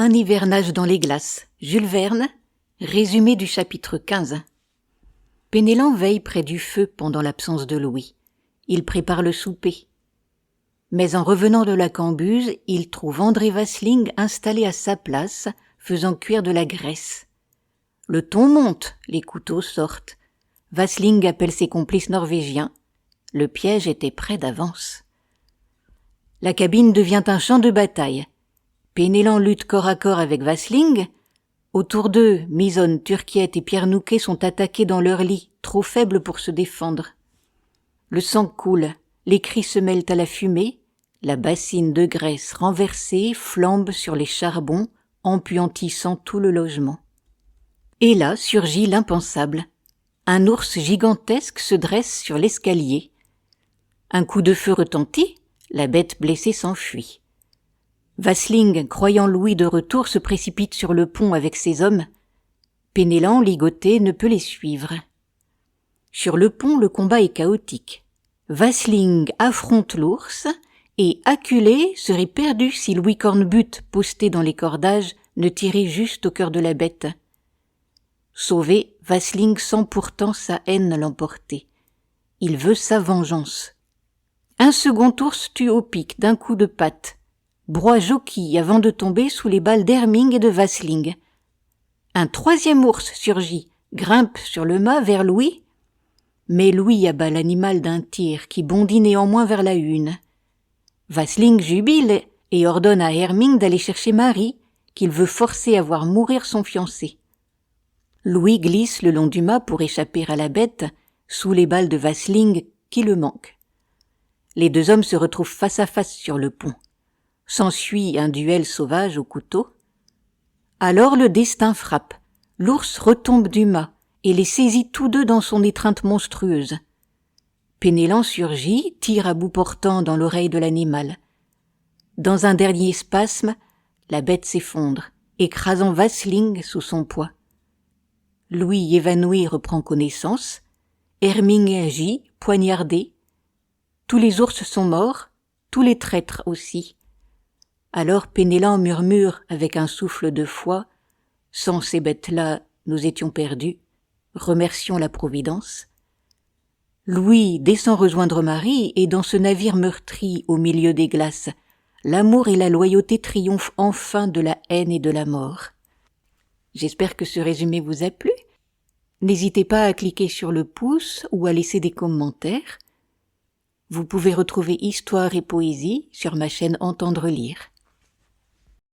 Un hivernage dans les glaces. Jules Verne, résumé du chapitre 15. Penellan veille près du feu pendant l'absence de Louis. Il prépare le souper. Mais en revenant de la cambuse, il trouve André Vasling installé à sa place, faisant cuire de la graisse. Le ton monte, les couteaux sortent. Vasling appelle ses complices norvégiens. Le piège était prêt d'avance. La cabine devient un champ de bataille. Penellan lutte corps à corps avec Vasling. Autour d'eux, Misonne, Turquiette et Pierre Nouquet sont attaqués dans leur lit, trop faibles pour se défendre. Le sang coule, les cris se mêlent à la fumée, la bassine de graisse renversée flambe sur les charbons, empuantissant tout le logement. Et là surgit l'impensable. Un ours gigantesque se dresse sur l'escalier. Un coup de feu retentit, la bête blessée s'enfuit. Vasling, croyant Louis de retour, se précipite sur le pont avec ses hommes. Penellan, ligoté, ne peut les suivre. Sur le pont, le combat est chaotique. Vasling affronte l'ours et, acculé, serait perdu si Louis Cornbutte, posté dans les cordages, ne tirait juste au cœur de la bête. Sauvé, Vasling sent pourtant sa haine l'emporter. Il veut sa vengeance. Un second ours tue au pic d'un coup de patte. Broie joquille avant de tomber sous les balles d'Herming et de Vasling. Un troisième ours surgit, grimpe sur le mât vers Louis, mais Louis abat l'animal d'un tir qui bondit néanmoins vers la hune. Vasling jubile et ordonne à Herming d'aller chercher Marie, qu'il veut forcer à voir mourir son fiancé. Louis glisse le long du mât pour échapper à la bête, sous les balles de Vasling qui le manquent. Les deux hommes se retrouvent face à face sur le pont. S'ensuit un duel sauvage au couteau. Alors le destin frappe. L'ours retombe du mât et les saisit tous deux dans son étreinte monstrueuse. Penellan surgit, tire à bout portant dans l'oreille de l'animal. Dans un dernier spasme, la bête s'effondre, écrasant Vasling sous son poids. Louis, évanoui, reprend connaissance. Herming agit, poignardé. Tous les ours sont morts, tous les traîtres aussi. Alors Penellan murmure avec un souffle de foi, « Sans ces bêtes-là, nous étions perdus. Remercions la Providence. » Louis descend rejoindre Marie et dans ce navire meurtri au milieu des glaces, l'amour et la loyauté triomphent enfin de la haine et de la mort. J'espère que ce résumé vous a plu. N'hésitez pas à cliquer sur le pouce ou à laisser des commentaires. Vous pouvez retrouver Histoire et Poésie sur ma chaîne Entendre lire.